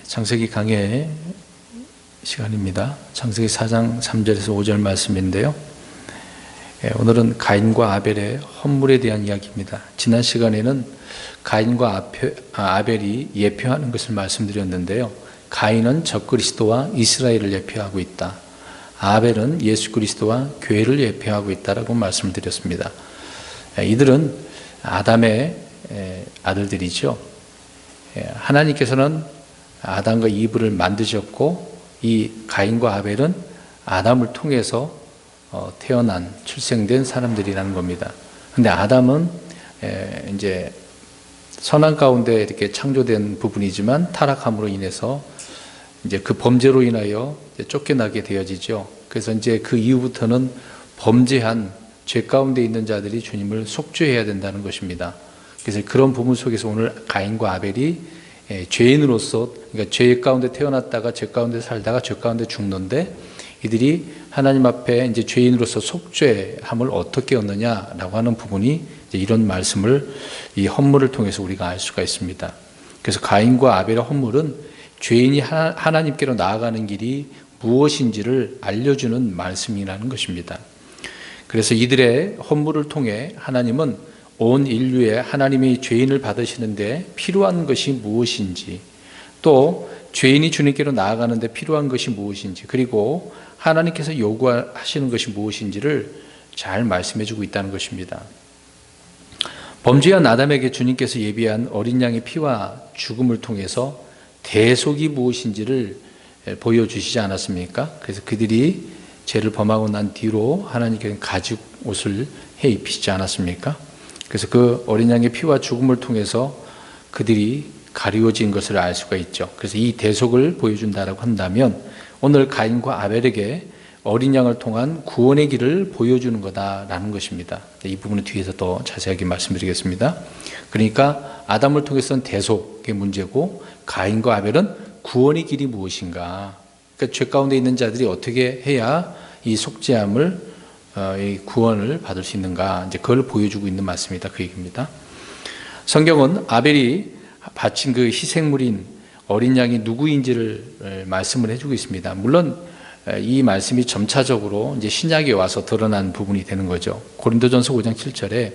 창세기 강해 시간입니다. 창세기 4장 3절에서 5절 말씀인데요. 오늘은 가인과 아벨의 헌물에 대한 이야기입니다. 지난 시간에는 가인과 아벨이 예표하는 것을 말씀드렸는데요. 가인은 적그리스도와 이스라엘을 예표하고 있다. 아벨은 예수 그리스도와 교회를 예표하고 있다라고 말씀을 드렸습니다. 이들은 아담의 아들들이죠. 하나님께서는 아담과 이브를 만드셨고 이 가인과 아벨은 아담을 통해서 태어난 출생된 사람들이라는 겁니다. 근데 아담은 이제 선한 가운데 이렇게 창조된 부분이지만 타락함으로 인해서 이제 그 범죄로 인하여 쫓겨나게 되어지죠. 그래서 이제 그 이후부터는 범죄한 죄 가운데 있는 자들이 주님을 속죄해야 된다는 것입니다. 그래서 그런 부분 속에서 오늘 가인과 아벨이 죄인으로서, 그러니까 죄 가운데 태어났다가 죄 가운데 살다가 죄 가운데 죽는데 이들이 하나님 앞에 이제 죄인으로서 속죄함을 어떻게 얻느냐라고 하는 부분이 이제 이런 말씀을 이 헌물을 통해서 우리가 알 수가 있습니다. 그래서 가인과 아벨의 헌물은 죄인이 하나님께로 나아가는 길이 무엇인지를 알려주는 말씀이라는 것입니다. 그래서 이들의 헌물을 통해 하나님은 온 인류에 하나님이 죄인을 받으시는데 필요한 것이 무엇인지, 또 죄인이 주님께로 나아가는데 필요한 것이 무엇인지, 그리고 하나님께서 요구하시는 것이 무엇인지를 잘 말씀해 주고 있다는 것입니다. 범죄한 아담에게 주님께서 예비한 어린 양의 피와 죽음을 통해서 대속이 무엇인지를 보여주시지 않았습니까? 그래서 그들이 죄를 범하고 난 뒤로 하나님께서는 가죽 옷을 해 입히시지 않았습니까? 그래서 그 어린 양의 피와 죽음을 통해서 그들이 가리워진 것을 알 수가 있죠. 그래서 이 대속을 보여준다라고 한다면 오늘 가인과 아벨에게 어린 양을 통한 구원의 길을 보여주는 거다라는 것입니다. 이 부분은 뒤에서 더 자세하게 말씀드리겠습니다. 그러니까 아담을 통해서는 대속의 문제고 가인과 아벨은 구원의 길이 무엇인가, 그러니까 죄 가운데 있는 자들이 어떻게 해야 이 속죄함을 이 구원을 받을 수 있는가, 이제 그걸 보여주고 있는 말씀이다, 그 얘기입니다. 성경은 아벨이 바친 그 희생물인 어린 양이 누구인지를 말씀을 해주고 있습니다. 물론 이 말씀이 점차적으로 이제 신약에 와서 드러난 부분이 되는 거죠. 고린도전서 5장 7절에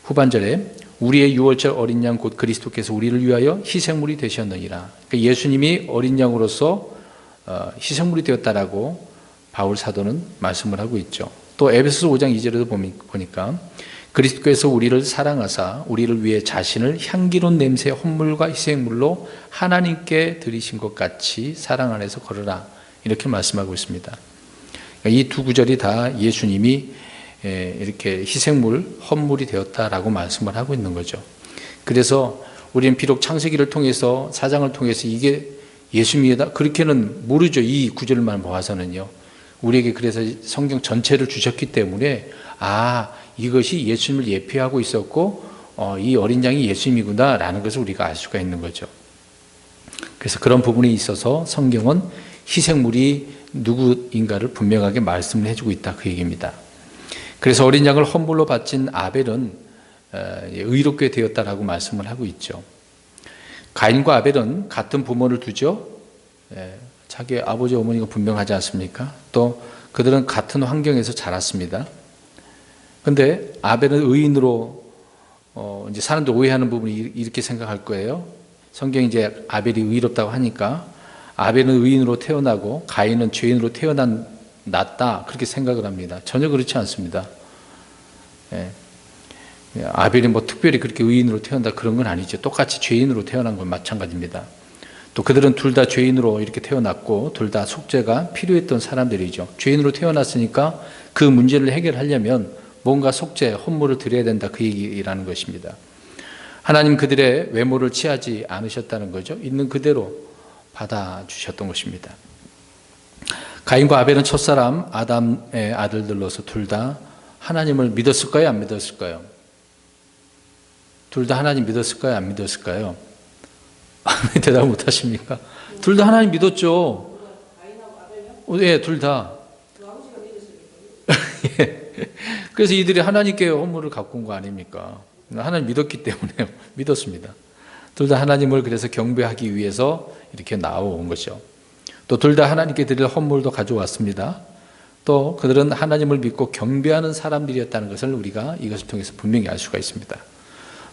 후반절에 우리의 유월절 어린 양 곧 그리스도께서 우리를 위하여 희생물이 되셨느니라. 그러니까 예수님이 어린 양으로서 희생물이 되었다라고 바울 사도는 말씀을 하고 있죠. 또 에베소서 5장 2절에도 보니까 그리스도께서 우리를 사랑하사 우리를 위해 자신을 향기로운 냄새의 헌물과 희생물로 하나님께 드리신 것 같이 사랑 안에서 걸으라, 이렇게 말씀하고 있습니다. 이 두 구절이 다 예수님이 이렇게 희생물, 헌물이 되었다라고 말씀을 하고 있는 거죠. 그래서 우리는 비록 창세기를 통해서, 사장을 통해서 이게 예수님이다 그렇게는 모르죠. 이 구절만 보아서는요. 우리에게 그래서 성경 전체를 주셨기 때문에 이것이 예수님을 예표하고 있었고 이 어린 양이 예수님이구나 라는 것을 우리가 알 수가 있는 거죠. 그래서 그런 부분에 있어서 성경은 희생물이 누구인가를 분명하게 말씀을 해주고 있다, 그 얘기입니다. 그래서 어린 양을 헌물로 바친 아벨은 의롭게 되었다라고 말씀을 하고 있죠. 가인과 아벨은 같은 부모를 두죠. 자기 아버지 어머니가 분명하지 않습니까? 또 그들은 같은 환경에서 자랐습니다. 근데 아벨은 의인으로 이제 사람들 오해하는 부분이 이렇게 생각할 거예요. 성경이 이제 아벨이 의롭다고 하니까 아벨은 의인으로 태어나고 가인은 죄인으로 태어났다, 그렇게 생각을 합니다. 전혀 그렇지 않습니다. 아벨이 뭐 특별히 그렇게 의인으로 태어난다 그런 건 아니죠. 똑같이 죄인으로 태어난 건 마찬가지입니다. 또 그들은 둘 다 죄인으로 이렇게 태어났고 둘 다 속죄가 필요했던 사람들이죠. 죄인으로 태어났으니까 그 문제를 해결하려면 뭔가 속죄, 헌물을 드려야 된다, 그 얘기라는 것입니다. 하나님 그들의 외모를 취하지 않으셨다는 거죠. 있는 그대로 받아주셨던 것입니다. 가인과 아벨은 첫사람 아담의 아들들로서 둘 다 하나님을 믿었을까요, 안 믿었을까요? 둘 다 하나님 믿었을까요, 안 믿었을까요? 대답 못 하십니까? 둘 다 하나님 믿었죠. 예, 둘 다. 예. 그래서 이들이 하나님께 헌물을 갖고 온 거 아닙니까? 하나님 믿었기 때문에 믿었습니다. 둘 다 하나님을 그래서 경배하기 위해서 이렇게 나온 것이죠. 또 둘 다 하나님께 드릴 헌물도 가져왔습니다. 또 그들은 하나님을 믿고 경배하는 사람들이었다는 것을 우리가 이것을 통해서 분명히 알 수가 있습니다.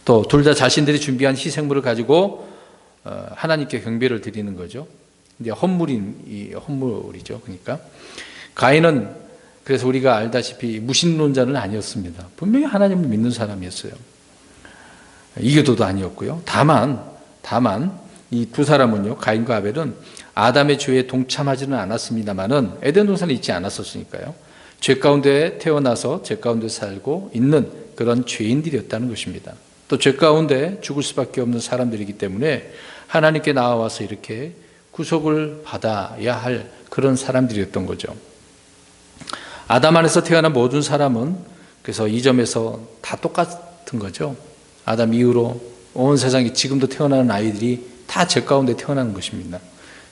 또 둘 다 자신들이 준비한 희생물을 가지고 하나님께 경배를 드리는 거죠. 이제 헌물이죠. 그러니까 가인은 그래서 우리가 알다시피 무신론자는 아니었습니다. 분명히 하나님을 믿는 사람이었어요. 이교도도 아니었고요. 다만 이 두 사람은요, 가인과 아벨은 아담의 죄에 동참하지는 않았습니다만은 에덴 동산에 있지 않았었으니까요. 죄 가운데 태어나서 죄 가운데 살고 있는 그런 죄인들이었다는 것입니다. 또 죄 가운데 죽을 수밖에 없는 사람들이기 때문에 하나님께 나와서 이렇게 구속을 받아야 할 그런 사람들이었던 거죠. 아담 안에서 태어난 모든 사람은 그래서 이 점에서 다 똑같은 거죠. 아담 이후로 온 세상에 지금도 태어나는 아이들이 다 죄 가운데 태어나는 것입니다.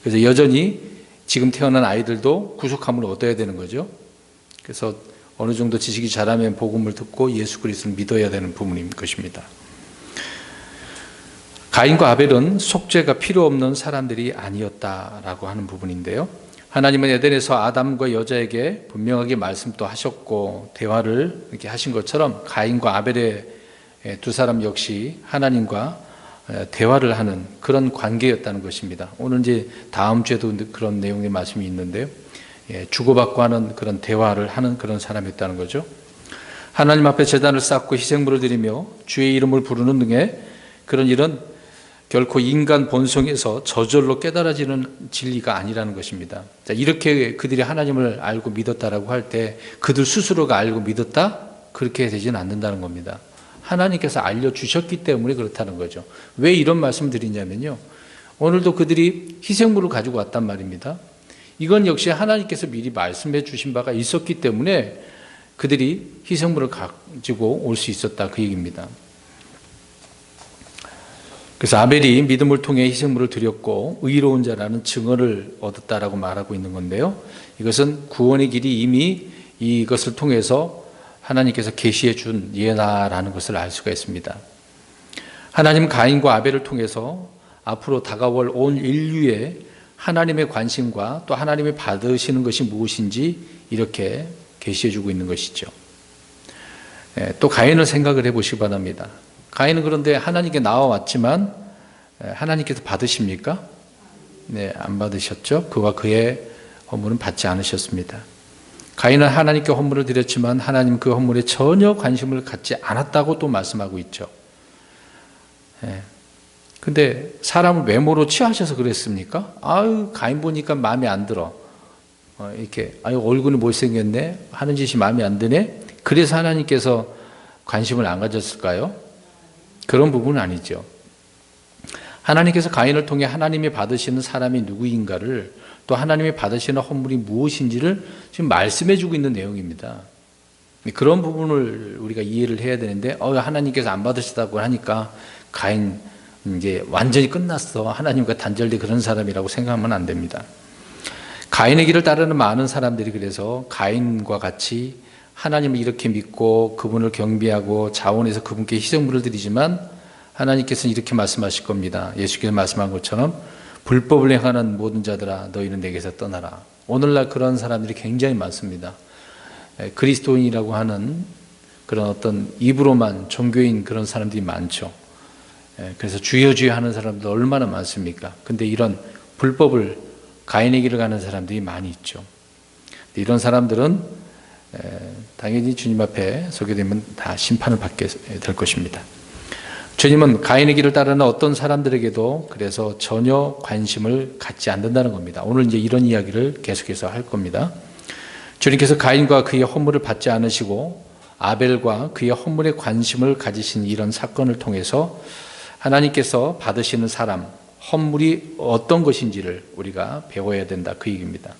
그래서 여전히 지금 태어난 아이들도 구속함을 얻어야 되는 거죠. 그래서 어느 정도 지식이 자라면 복음을 듣고 예수 그리스도를 믿어야 되는 부분인 것입니다. 가인과 아벨은 속죄가 필요 없는 사람들이 아니었다라고 하는 부분인데요. 하나님은 에덴에서 아담과 여자에게 분명하게 말씀도 하셨고 대화를 이렇게 하신 것처럼 가인과 아벨의 두 사람 역시 하나님과 대화를 하는 그런 관계였다는 것입니다. 오늘 이제 다음 주에도 그런 내용의 말씀이 있는데요. 주고받고 하는 그런 대화를 하는 그런 사람이었다는 거죠. 하나님 앞에 제단을 쌓고 희생물을 드리며 주의 이름을 부르는 등의 그런 일은 결코 인간 본성에서 저절로 깨달아지는 진리가 아니라는 것입니다. 자, 이렇게 그들이 하나님을 알고 믿었다라고 할 때 그들 스스로가 알고 믿었다? 그렇게 되지는 않는다는 겁니다. 하나님께서 알려주셨기 때문에 그렇다는 거죠. 왜 이런 말씀을 드리냐면요. 오늘도 그들이 희생물을 가지고 왔단 말입니다. 이건 역시 하나님께서 미리 말씀해 주신 바가 있었기 때문에 그들이 희생물을 가지고 올 수 있었다 그 얘기입니다. 그래서 아벨이 믿음을 통해 희생물을 드렸고 의로운 자라는 증언을 얻었다라고 말하고 있는 건데요. 이것은 구원의 길이 이미 이것을 통해서 하나님께서 계시해 준 예나라는 것을 알 수가 있습니다. 하나님 가인과 아벨을 통해서 앞으로 다가올 온 인류의 하나님의 관심과 또 하나님이 받으시는 것이 무엇인지 이렇게 계시해 주고 있는 것이죠. 또 가인을 생각을 해보시기 바랍니다. 가인은 그런데 하나님께 나와왔지만 하나님께서 받으십니까? 네, 안 받으셨죠. 그와 그의 헌물은 받지 않으셨습니다. 가인은 하나님께 헌물을 드렸지만 하나님 그 헌물에 전혀 관심을 갖지 않았다고 또 말씀하고 있죠. 근데 사람을 외모로 취하셔서 그랬습니까? 아유, 가인 보니까 마음에 안 들어. 이렇게, 아유, 얼굴이 못생겼네? 하는 짓이 마음에 안 드네? 그래서 하나님께서 관심을 안 가졌을까요? 그런 부분은 아니죠. 하나님께서 가인을 통해 하나님이 받으시는 사람이 누구인가를 또 하나님이 받으시는 헌물이 무엇인지를 지금 말씀해 주고 있는 내용입니다. 그런 부분을 우리가 이해를 해야 되는데 하나님께서 안 받으시다고 하니까 가인 이제 완전히 끝났어. 하나님과 단절된 그런 사람이라고 생각하면 안 됩니다. 가인의 길을 따르는 많은 사람들이 그래서 가인과 같이 하나님을 이렇게 믿고 그분을 경배하고 자원해서 그분께 희생물을 드리지만 하나님께서는 이렇게 말씀하실 겁니다. 예수께서 말씀한 것처럼 불법을 행하는 모든 자들아 너희는 내게서 떠나라. 오늘날 그런 사람들이 굉장히 많습니다. 그리스도인이라고 하는 그런 어떤 입으로만 종교인 그런 사람들이 많죠. 그래서 주여 주여 하는 사람들 얼마나 많습니까? 근데 이런 불법을 가인의 길을 가는 사람들이 많이 있죠. 이런 사람들은 당연히 주님 앞에 서게 되면 다 심판을 받게 될 것입니다. 주님은 가인의 길을 따르는 어떤 사람들에게도 그래서 전혀 관심을 갖지 않는다는 겁니다. 오늘 이제 이런 이야기를 계속해서 할 겁니다. 주님께서 가인과 그의 헌물을 받지 않으시고 아벨과 그의 헌물에 관심을 가지신 이런 사건을 통해서 하나님께서 받으시는 사람, 헌물이 어떤 것인지를 우리가 배워야 된다 그 얘기입니다.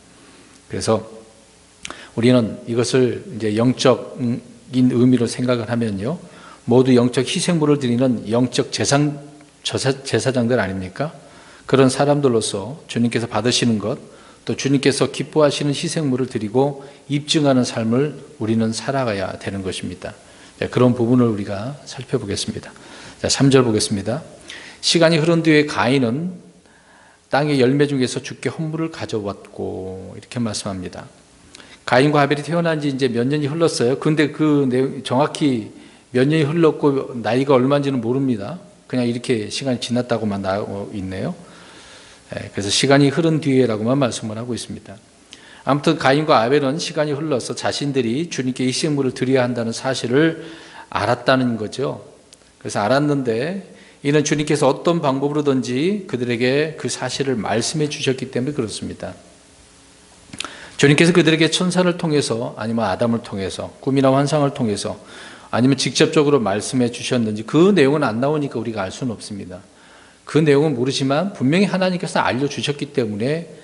그래서 우리는 이것을 이제 영적인 의미로 생각을 하면요. 모두 영적 희생물을 드리는 영적 제사장들 아닙니까? 그런 사람들로서 주님께서 받으시는 것, 또 주님께서 기뻐하시는 희생물을 드리고 입증하는 삶을 우리는 살아가야 되는 것입니다. 그런 부분을 우리가 살펴보겠습니다. 자, 3절 보겠습니다. 시간이 흐른 뒤에 가인은 땅의 열매 중에서 주께 헌물을 가져왔고 이렇게 말씀합니다. 가인과 하벨이 태어난 지 이제 몇 년이 흘렀어요. 근데 그 내용 정확히 몇 년이 흘렀고 나이가 얼마인지는 모릅니다. 그냥 이렇게 시간이 지났다고만 나오고 있네요. 그래서 시간이 흐른 뒤에라고만 말씀을 하고 있습니다. 아무튼 가인과 아벨은 시간이 흘러서 자신들이 주님께 희생물을 드려야 한다는 사실을 알았다는 거죠. 그래서 알았는데 이는 주님께서 어떤 방법으로든지 그들에게 그 사실을 말씀해 주셨기 때문에 그렇습니다. 주님께서 그들에게 천사를 통해서 아니면 아담을 통해서 꿈이나 환상을 통해서 아니면 직접적으로 말씀해 주셨는지 그 내용은 안 나오니까 우리가 알 수는 없습니다. 그 내용은 모르지만 분명히 하나님께서 알려주셨기 때문에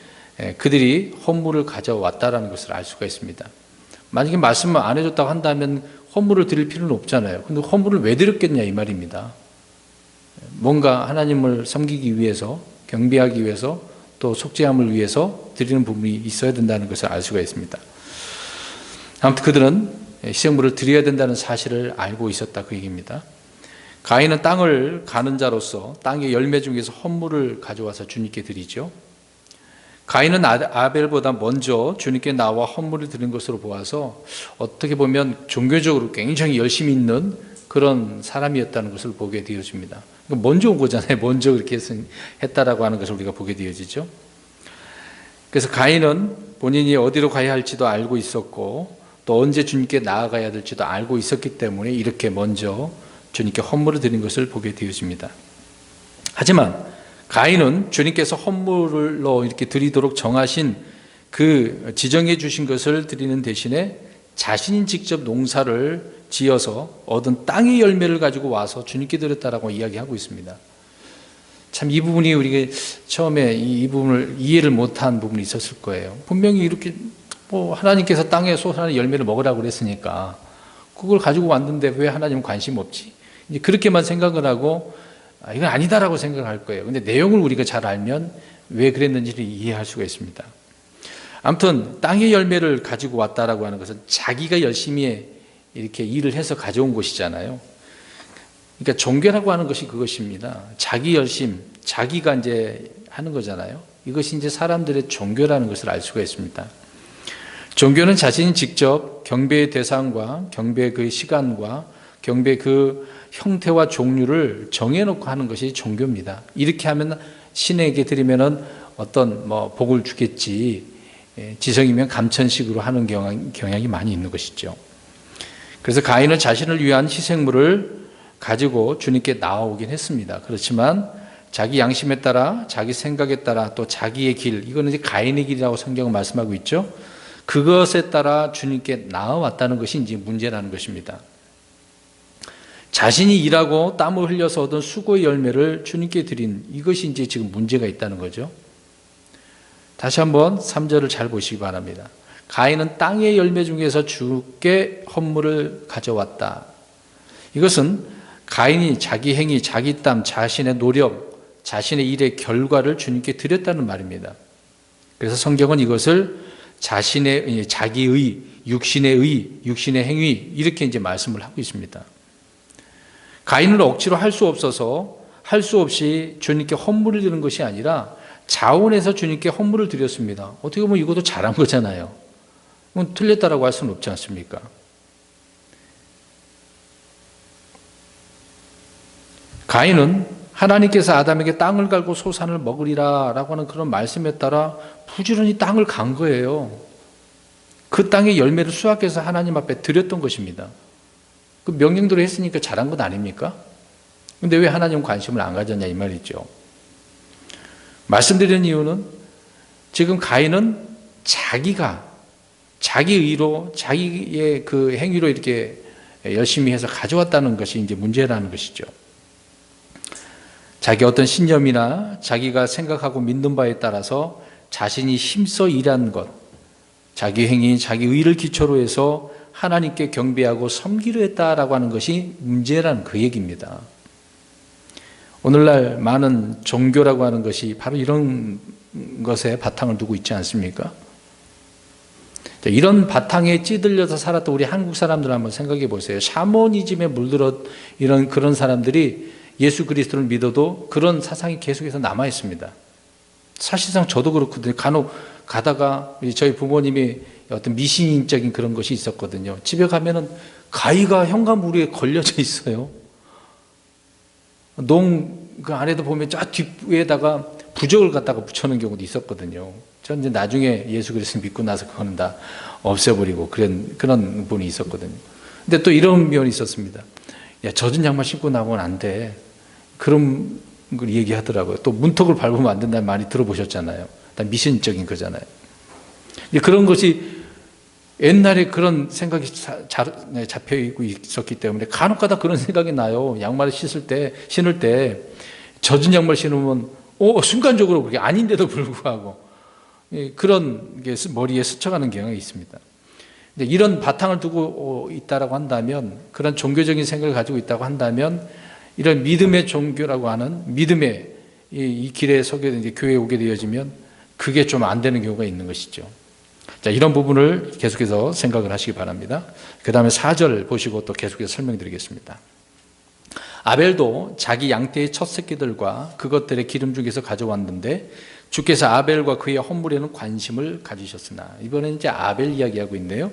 그들이 헌물을 가져왔다라는 것을 알 수가 있습니다. 만약에 말씀을 안 해줬다고 한다면 헌물을 드릴 필요는 없잖아요. 근데 헌물을 왜 드렸겠냐 이 말입니다. 뭔가 하나님을 섬기기 위해서, 경배하기 위해서, 또 속죄함을 위해서 드리는 부분이 있어야 된다는 것을 알 수가 있습니다. 아무튼 그들은 희생물을 드려야 된다는 사실을 알고 있었다 그 얘기입니다. 가인은 땅을 가는 자로서 땅의 열매 중에서 헌물을 가져와서 주님께 드리죠. 가인은 아벨보다 먼저 주님께 나와 헌물을 드린 것으로 보아서 어떻게 보면 종교적으로 굉장히 열심히 있는 그런 사람이었다는 것을 보게 되어집니다. 먼저 온 거잖아요. 먼저 그렇게 했다라고 하는 것을 우리가 보게 되어지죠. 그래서 가인은 본인이 어디로 가야 할지도 알고 있었고 또 언제 주님께 나아가야 될지도 알고 있었기 때문에 이렇게 먼저 주님께 헌물을 드린 것을 보게 되어집니다. 하지만 가인은 주님께서 헌물로 이렇게 드리도록 정하신 그 지정해 주신 것을 드리는 대신에 자신이 직접 농사를 지어서 얻은 땅의 열매를 가지고 와서 주님께 드렸다라고 이야기하고 있습니다. 참 이 부분이 우리가 처음에 이 부분을 이해를 못한 부분이 있었을 거예요. 분명히 이렇게 하나님께서 땅에 솟아나는 열매를 먹으라고 그랬으니까 그걸 가지고 왔는데 왜 하나님은 관심 없지? 이제 그렇게만 생각을 하고 이건 아니다라고 생각할 거예요. 근데 내용을 우리가 잘 알면 왜 그랬는지를 이해할 수가 있습니다. 아무튼 땅의 열매를 가지고 왔다라고 하는 것은 자기가 열심히 이렇게 일을 해서 가져온 것이잖아요. 그러니까 종교라고 하는 것이 그것입니다. 자기 열심, 자기가 이제 하는 거잖아요. 이것이 이제 사람들의 종교라는 것을 알 수가 있습니다. 종교는 자신이 직접 경배의 대상과 경배의 그 시간과 경배의 그 형태와 종류를 정해놓고 하는 것이 종교입니다. 이렇게 하면 신에게 드리면은 어떤 복을 주겠지, 지성이면 감천식으로 하는 경향이 많이 있는 것이죠. 그래서 가인은 자신을 위한 희생물을 가지고 주님께 나아오긴 했습니다. 그렇지만 자기 양심에 따라, 자기 생각에 따라, 또 자기의 길, 이거는 이제 가인의 길이라고 성경은 말씀하고 있죠. 그것에 따라 주님께 나아왔다는 것이 이제 문제라는 것입니다. 자신이 일하고 땀을 흘려서 얻은 수고의 열매를 주님께 드린 이것이 이제 지금 문제가 있다는 거죠. 다시 한번 3절을 잘 보시기 바랍니다. 가인은 땅의 열매 중에서 주께 헌물을 가져왔다. 이것은 가인이 자기 행위, 자기 땀, 자신의 노력, 자신의 일의 결과를 주님께 드렸다는 말입니다. 그래서 성경은 이것을 자기의, 육신의 행위 이렇게 이제 말씀을 하고 있습니다. 가인은 억지로 할 수 없어서 할 수 없이 주님께 헌물을 드리는 것이 아니라 자원해서 주님께 헌물을 드렸습니다. 어떻게 보면 이것도 잘한 거잖아요. 틀렸다라고 할 수는 없지 않습니까? 가인은 하나님께서 아담에게 땅을 갈고 소산을 먹으리라 라고 하는 그런 말씀에 따라 부지런히 땅을 간 거예요. 그 땅의 열매를 수확해서 하나님 앞에 드렸던 것입니다. 그 명령대로 했으니까 잘한 것 아닙니까? 근데 왜 하나님 관심을 안 가졌냐 이 말이죠. 말씀드리는 이유는 지금 가인은 자기 의로, 자기의 그 행위로 이렇게 열심히 해서 가져왔다는 것이 이제 문제라는 것이죠. 자기 어떤 신념이나 자기가 생각하고 믿는 바에 따라서 자신이 힘써 일한 것, 자기 행위, 자기 의를 기초로 해서 하나님께 경배하고 섬기려 했다라고 하는 것이 문제라는 그 얘기입니다. 오늘날 많은 종교라고 하는 것이 바로 이런 것에 바탕을 두고 있지 않습니까? 이런 바탕에 찌들려서 살았던 우리 한국 사람들 한번 생각해 보세요. 샤머니즘에 물들어 그런 사람들이 예수 그리스도를 믿어도 그런 사상이 계속해서 남아 있습니다. 사실상 저도 그렇거든요. 간혹 가다가 저희 부모님이 어떤 미신적인 그런 것이 있었거든요. 집에 가면은 가위가 현관무리에 걸려져 있어요. 그 안에도 보면 저 뒷부에다가 부적을 갖다가 붙여놓은 경우도 있었거든요. 저는 이제 나중에 예수 그리스도 믿고 나서 그거는 다 없애버리고 그런 분이 있었거든요. 근데 또 이런 면이 있었습니다. 야, 젖은 양말 신고 나오면 안 돼. 그런 걸 얘기하더라고요. 또 문턱을 밟으면 안 된다는 말이 들어보셨잖아요. 미신적인 거잖아요. 그런 것이 옛날에 그런 생각이 잡혀 있었기 때문에 간혹가다 그런 생각이 나요. 양말을 신을 때 젖은 양말 신으면 순간적으로 그게 아닌데도 불구하고 그런 게 머리에 스쳐가는 경향이 있습니다. 근데 이런 바탕을 두고 있다라고 한다면, 그런 종교적인 생각을 가지고 있다고 한다면, 이런 믿음의 종교라고 하는 믿음의 이 길에 서게 이제 교회에 오게 되어지면 그게 좀 안 되는 경우가 있는 것이죠. 자, 이런 부분을 계속해서 생각을 하시기 바랍니다. 그 다음에 4절 보시고 또 계속해서 설명드리겠습니다. 아벨도 자기 양떼의 첫 새끼들과 그것들의 기름 중에서 가져왔는데 주께서 아벨과 그의 헌물에는 관심을 가지셨으나, 이번에는 이제 아벨 이야기하고 있네요.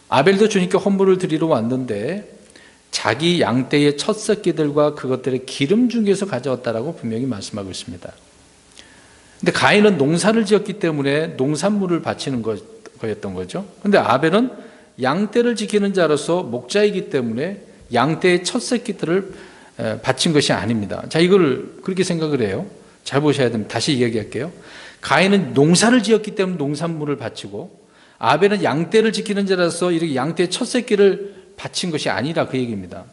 아벨도 주님께 헌물을 드리러 왔는데 자기 양떼의 첫 새끼들과 그것들의 기름 중에서 가져왔다라고 분명히 말씀하고 있습니다. 근데 가인은 농사를 지었기 때문에 농산물을 바치는 거였던 거죠. 근데 아벨은 양떼를 지키는 자로서 목자이기 때문에 양떼의 첫 새끼들을 바친 것이 아닙니다. 자, 이걸 그렇게 생각을 해요. 잘 보셔야 됩니다. 다시 이야기할게요. 가인은 농사를 지었기 때문에 농산물을 바치고, 아벨은 양떼를 지키는 자로서 이렇게 양떼의 첫 새끼를 바친 것이 아니라 그 얘기입니다.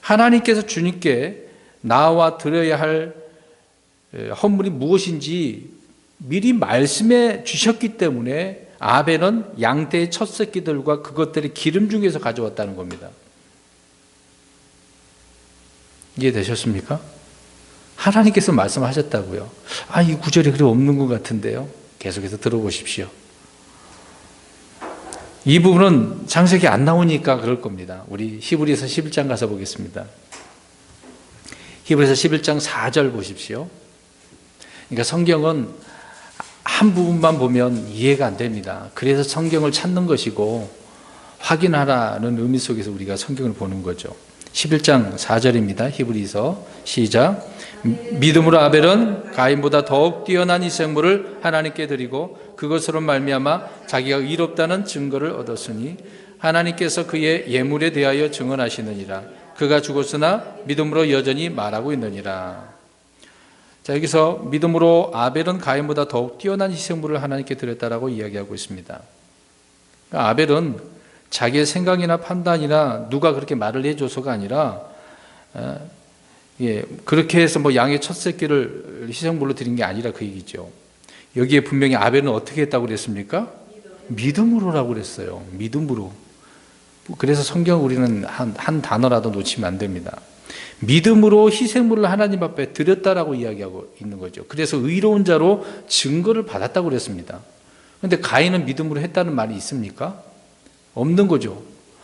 하나님께서 주님께 나와 드려야 할 헌물이 무엇인지 미리 말씀해 주셨기 때문에 아벨은 양떼의 첫 새끼들과 그것들의 기름 중에서 가져왔다는 겁니다. 이해되셨습니까? 하나님께서 말씀하셨다고요. 이 구절이 그리 없는 것 같은데요. 계속해서 들어보십시오. 이 부분은 창세기 안 나오니까 그럴 겁니다. 우리 히브리서 11장 가서 보겠습니다. 히브리서 11장 4절 보십시오. 그러니까 성경은 한 부분만 보면 이해가 안 됩니다. 그래서 성경을 찾는 것이고 확인하라는 의미 속에서 우리가 성경을 보는 거죠. 11장 4절입니다. 히브리서 시작. 믿음으로 아벨은 가인보다 더욱 뛰어난 희생물을 하나님께 드리고 그것으로 말미암아 자기가 의롭다는 증거를 얻었으니 하나님께서 그의 예물에 대하여 증언하시느니라. 그가 죽었으나 믿음으로 여전히 말하고 있느니라. 자, 여기서 믿음으로 아벨은 가인보다 더욱 뛰어난 희생물을 하나님께 드렸다라고 이야기하고 있습니다. 그러니까 아벨은 자기의 생각이나 판단이나 누가 그렇게 말을 해줘서가 아니라 그렇게 해서 양의 첫 새끼를 희생물로 드린 게 아니라 그 얘기죠. 여기에 분명히 아벨은 어떻게 했다고 그랬습니까? 믿음으로라고 그랬어요. 믿음으로. 그래서 성경 우리는 한 단어라도 놓치면 안 됩니다. 믿음으로 희생물을 하나님 앞에 드렸다라고 이야기하고 있는 거죠. 그래서 의로운 자로 증거를 받았다고 그랬습니다. 그런데 가인은 믿음으로 했다는 말이 있습니까? 없는 거죠.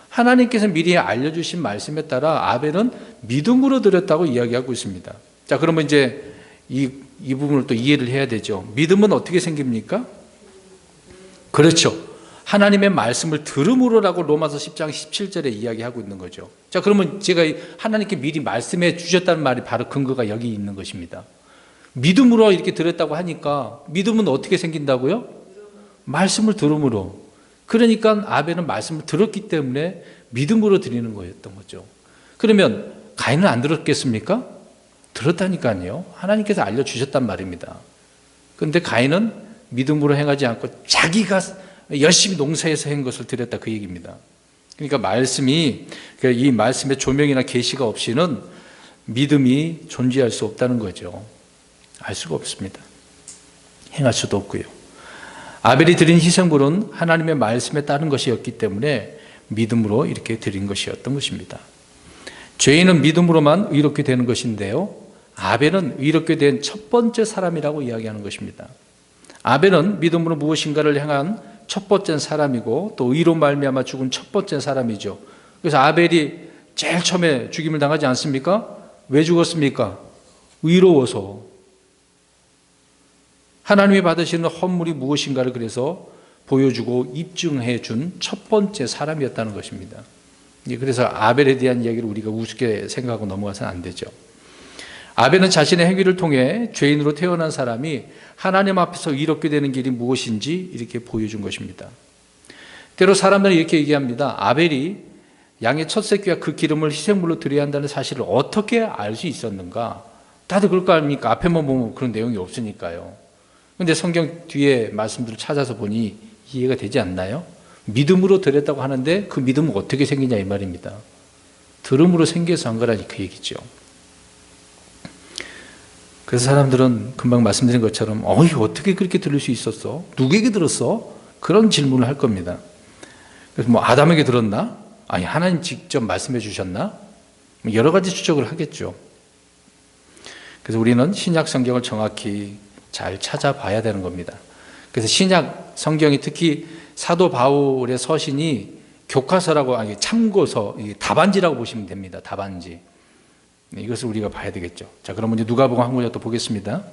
하나님께서 미리 알려주신 말씀에 따라 아벨은 믿음으로 드렸다고 이야기하고 있습니다. 자, 그러면 이제 이 부분을 또 이해를 해야 되죠. 믿음은 어떻게 생깁니까? 그렇죠. 하나님의 말씀을 들음으로라고 로마서 10장 17절에 이야기하고 있는 거죠. 자, 그러면 제가 하나님께 미리 말씀해 주셨다는 말이 바로 근거가 여기 있는 것입니다. 믿음으로 이렇게 드렸다고 하니까 믿음은 어떻게 생긴다고요? 말씀을 들음으로. 그러니까 아벨은 말씀을 들었기 때문에 믿음으로 드리는 거였던 거죠. 그러면 가인은 안 들었겠습니까? 들었다니까요. 하나님께서 알려주셨단 말입니다. 그런데 가인은 믿음으로 행하지 않고 자기가 열심히 농사해서 한 것을 드렸다 그 얘기입니다. 그러니까 이 말씀의 조명이나 계시가 없이는 믿음이 존재할 수 없다는 거죠. 알 수가 없습니다. 행할 수도 없고요. 아벨이 드린 희생물은 하나님의 말씀에 따른 것이었기 때문에 믿음으로 이렇게 드린 것이었던 것입니다. 죄인은 믿음으로만 의롭게 되는 것인데요, 아벨은 의롭게 된 첫 번째 사람이라고 이야기하는 것입니다. 아벨은 믿음으로 무엇인가를 행한 첫 번째 사람이고 또 의로 말미암아 죽은 첫 번째 사람이죠. 그래서 아벨이 제일 처음에 죽임을 당하지 않습니까? 왜 죽었습니까? 의로워서. 하나님이 받으시는 헌물이 무엇인가를 그래서 보여주고 입증해 준 첫 번째 사람이었다는 것입니다. 그래서 아벨에 대한 이야기를 우리가 우습게 생각하고 넘어가서는 안 되죠. 아벨은 자신의 행위를 통해 죄인으로 태어난 사람이 하나님 앞에서 의롭게 되는 길이 무엇인지 이렇게 보여준 것입니다. 때로 사람들은 이렇게 얘기합니다. 아벨이 양의 첫 새끼와 그 기름을 희생물로 드려야 한다는 사실을 어떻게 알 수 있었는가? 다들 그럴 거 아닙니까? 앞에만 보면 그런 내용이 없으니까요. 그런데 성경 뒤에 말씀들을 찾아서 보니 이해가 되지 않나요? 믿음으로 드렸다고 하는데 그 믿음은 어떻게 생기냐 이 말입니다. 들음으로 생겨서 한 거라니 그 얘기죠. 그래서 사람들은 금방 말씀드린 것처럼 어떻게 그렇게 들을 수 있었어? 누구에게 들었어? 그런 질문을 할 겁니다. 그래서 뭐 아담에게 들었나? 아니 하나님 직접 말씀해 주셨나? 여러 가지 추적을 하겠죠. 그래서 우리는 신약 성경을 정확히 잘 찾아봐야 되는 겁니다. 그래서 신약 성경이 특히 사도 바울의 서신이 교과서라고 아니 참고서 답안지라고 보시면 됩니다. 답안지. 이것을 우리가 봐야 되겠죠. 자, 그럼 이제 누가복음 한 구절 또 보겠습니다.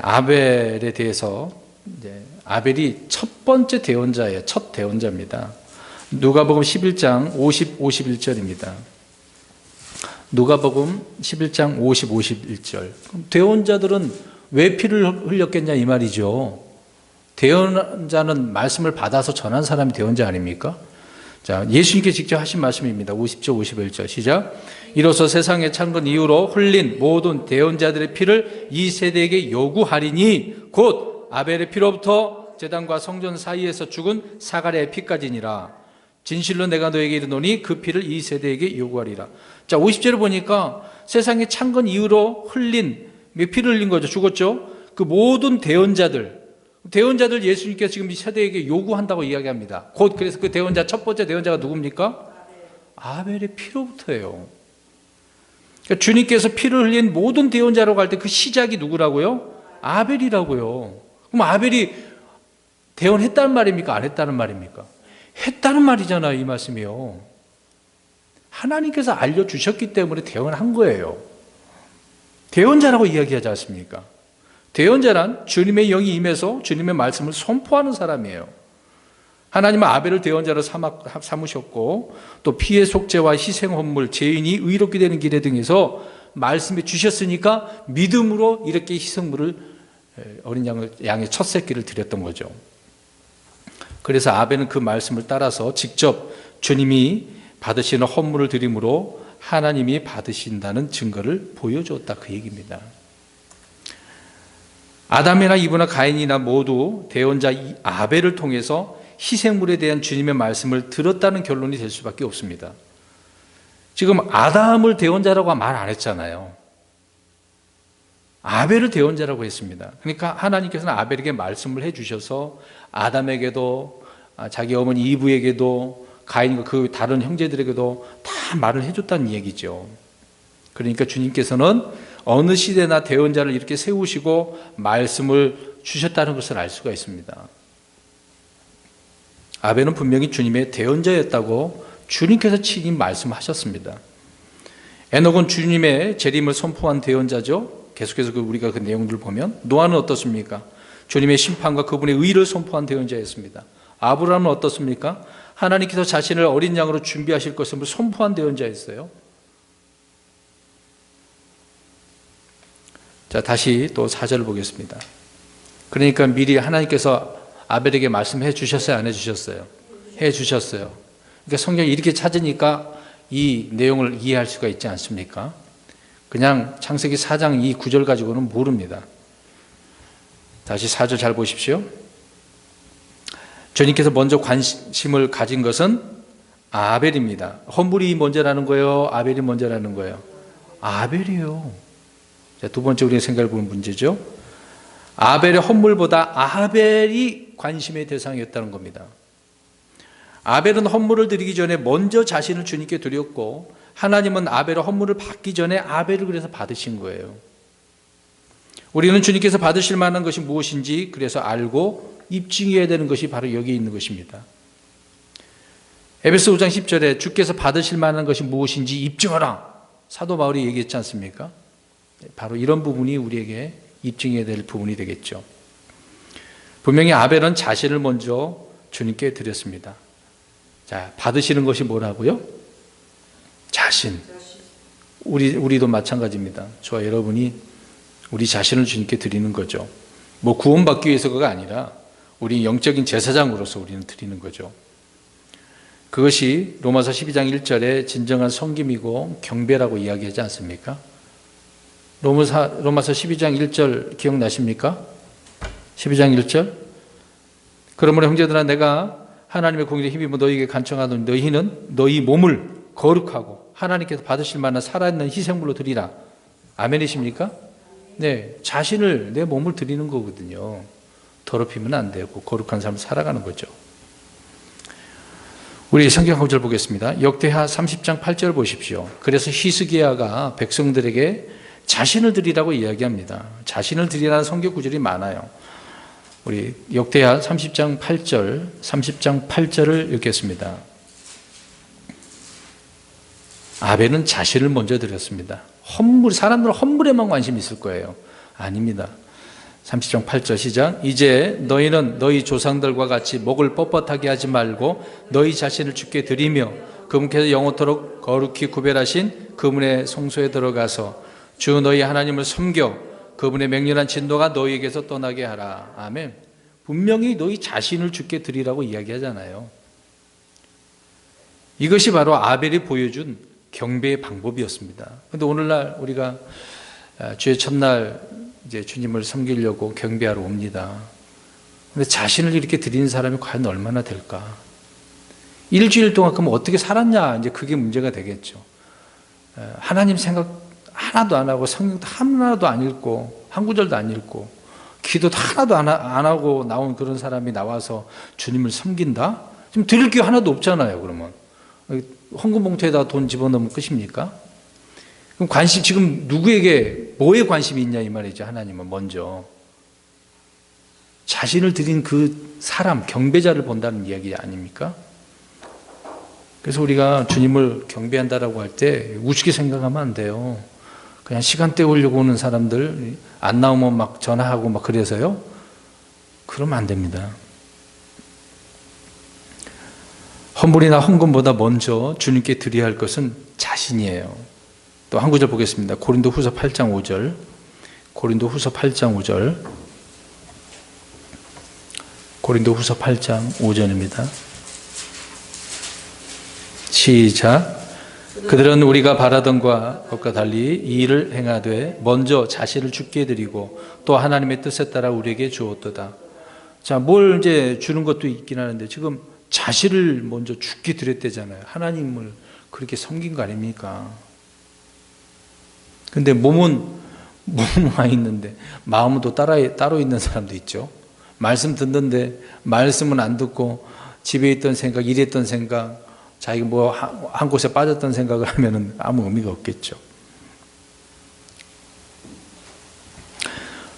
아벨에 대해서 아벨이 첫 번째 대언자예요. 첫 대언자입니다. 누가복음 11장 50, 51절입니다. 누가복음 11장 50, 51절. 대언자들은 왜 피를 흘렸겠냐 이 말이죠. 대언자는 말씀을 받아서 전한 사람이 대언자 아닙니까? 자, 예수님께 직접 하신 말씀입니다. 50절, 51절 시작. 이로써 세상에 창건 이후로 흘린 모든 대언자들의 피를 이 세대에게 요구하리니 곧 아벨의 피로부터 제단과 성전 사이에서 죽은 사가랴의 피까지니라. 진실로 내가 너에게 이르노니 그 피를 이 세대에게 요구하리라. 자, 50절을 보니까 세상에 창건 이후로 흘린 피를 흘린 거죠. 죽었죠. 그 모든 대언자들 예수님께서 지금 이 세대에게 요구한다고 이야기합니다. 곧 그래서 그 대언자 첫 번째 대언자가 누굽니까? 아벨의 피로부터예요. 그러니까 주님께서 피를 흘린 모든 대언자라고 할 때 그 시작이 누구라고요? 아벨이라고요. 그럼 아벨이 대언했다는 말입니까? 안 했다는 말입니까? 했다는 말이잖아요. 이 말씀이요. 하나님께서 알려주셨기 때문에 대언한 거예요. 대언자라고 이야기하지 않습니까? 대언자란 주님의 영이 임해서 주님의 말씀을 선포하는 사람이에요. 하나님은 아벨을 대언자로 삼으셨고 또 피의 속죄와 희생헌물, 죄인이 의롭게 되는 길에 등에서 말씀해 주셨으니까 믿음으로 이렇게 희생물을 어린 양의 첫 새끼를 드렸던 거죠. 그래서 아벨은 그 말씀을 따라서 직접 주님이 받으시는 헌물을 드림으로 하나님이 받으신다는 증거를 보여주었다 그 얘기입니다. 아담이나 이브나 가인이나 모두 대언자 아벨을 통해서 희생물에 대한 주님의 말씀을 들었다는 결론이 될 수밖에 없습니다. 지금 아담을 대언자라고 말 안 했잖아요. 아벨을 대언자라고 했습니다. 그러니까 하나님께서는 아벨에게 말씀을 해주셔서 아담에게도 자기 어머니 이브에게도 가인과 그 다른 형제들에게도 다 말을 해줬다는 얘기죠. 그러니까 주님께서는 어느 시대나 대언자를 이렇게 세우시고 말씀을 주셨다는 것을 알 수가 있습니다. 아벨은 분명히 주님의 대언자였다고 주님께서 친히 말씀하셨습니다. 에녹은 주님의 재림을 선포한 대언자죠. 계속해서 우리가 그 내용들을 보면 노아는 어떻습니까? 주님의 심판과 그분의 의를 선포한 대언자였습니다. 아브라함은 어떻습니까? 하나님께서 자신을 어린 양으로 준비하실 것을 선포한 대언자였어요. 자, 다시 또 4절을 보겠습니다. 그러니까 미리 하나님께서 아벨에게 말씀해 주셨어요? 안 해주셨어요? 해주셨어요. 그러니까 성경이 이렇게 찾으니까 이 내용을 이해할 수가 있지 않습니까? 그냥 창세기 4장 이 9절 가지고는 모릅니다. 다시 4절 잘 보십시오. 주님께서 먼저 관심을 가진 것은 아벨입니다. 헌물이 먼저라는 거예요? 아벨이 먼저라는 거예요? 아벨이에요. 자, 두 번째 우리가 생각해 볼 문제죠. 아벨의 헌물보다 아벨이 관심의 대상이었다는 겁니다. 아벨은 헌물을 드리기 전에 먼저 자신을 주님께 드렸고 하나님은 아벨의 헌물을 받기 전에 아벨을 그래서 받으신 거예요. 우리는 주님께서 받으실 만한 것이 무엇인지 그래서 알고 입증해야 되는 것이 바로 여기 있는 것입니다. 에베소 5장 10절에 주께서 받으실 만한 것이 무엇인지 입증하라. 사도 바울이 얘기했지 않습니까? 바로 이런 부분이 우리에게 입증해야 될 부분이 되겠죠. 분명히 아벨은 자신을 먼저 주님께 드렸습니다. 자, 받으시는 것이 뭐라고요? 자신. 우리도 마찬가지입니다. 저와 여러분이 우리 자신을 주님께 드리는 거죠. 뭐 구원받기 위해서가 아니라 우리 영적인 제사장으로서 우리는 드리는 거죠. 그것이 로마서 12장 1절에 진정한 섬김이고 경배라고 이야기하지 않습니까? 로마서 12장 1절 기억나십니까? 12장 1절. 그러므로 형제들아 내가 하나님의 공의를 힘입어 너희에게 간청하노니 너희는 너희 몸을 거룩하고 하나님께서 받으실 만한 살아있는 희생물로 드리라. 아멘이십니까? 네, 자신을, 내 몸을 드리는 거거든요. 더럽히면 안 되고 거룩한 삶을 살아가는 거죠. 우리 성경 한 절 보겠습니다. 역대하 30장 8절 보십시오. 그래서 히스기야가 백성들에게 자신을 드리라고 이야기합니다. 자신을 드리라는 성경 구절이 많아요. 우리 역대하 30장 8절을 읽겠습니다. 아벨은 자신을 먼저 드렸습니다. 사람들은 헌물에만 관심이 있을 거예요. 아닙니다. 30장 8절 시작. 이제 너희는 너희 조상들과 같이 목을 뻣뻣하게 하지 말고 너희 자신을 주께 드리며 그분께서 영원토록 거룩히 구별하신 그분의 성소에 들어가서 주 너희 하나님을 섬겨 그분의 맹렬한 진노가 너희에게서 떠나게 하라. 아멘. 분명히 너희 자신을 주께 드리라고 이야기하잖아요. 이것이 바로 아벨이 보여준 경배의 방법이었습니다. 그런데 오늘날 우리가 주의 첫날 이제 주님을 섬기려고 경배하러 옵니다. 그런데 자신을 이렇게 드리는 사람이 과연 얼마나 될까? 일주일 동안 그럼 어떻게 살았냐? 이제 그게 문제가 되겠죠. 하나님 생각 하나도 안 하고 성경도 하나도 안 읽고 한 구절도 안 읽고 기도도 하나도 안 하고 나온 그런 사람이 나와서 주님을 섬긴다? 지금 드릴 게 하나도 없잖아요. 그러면 헌금 봉투에다 돈 집어넣으면 끝입니까? 그럼 관심 지금 누구에게 뭐에 관심이 있냐 이 말이죠. 하나님은 먼저 자신을 드린 그 사람 경배자를 본다는 이야기 아닙니까? 그래서 우리가 주님을 경배한다라고 할 때 우습게 생각하면 안 돼요. 그냥 시간 때우려고 오는 사람들 안 나오면 막 전화하고 막 그래서요. 그러면 안 됩니다. 헌물이나 헌금보다 먼저 주님께 드려야 할 것은 자신이에요. 또 한 구절 보겠습니다. 고린도후서 8장 5절. 고린도후서 8장 5절. 고린도후서 8장 5절입니다. 시작. 그들은 우리가 바라던 것과 달리 이 일을 행하되 먼저 자신을 주께 드리고 또 하나님의 뜻에 따라 우리에게 주었도다. 자, 뭘 이제 주는 것도 있긴 하는데 지금 자신을 먼저 주께 드렸대잖아요. 하나님을 그렇게 섬긴 거 아닙니까? 근데 몸은 와 있는데 마음은 또 따로 있는 사람도 있죠. 말씀 듣는데 말씀은 안 듣고 집에 있던 생각, 일에 있던 생각, 자기가 뭐 한 곳에 빠졌던 생각을 하면은 아무 의미가 없겠죠.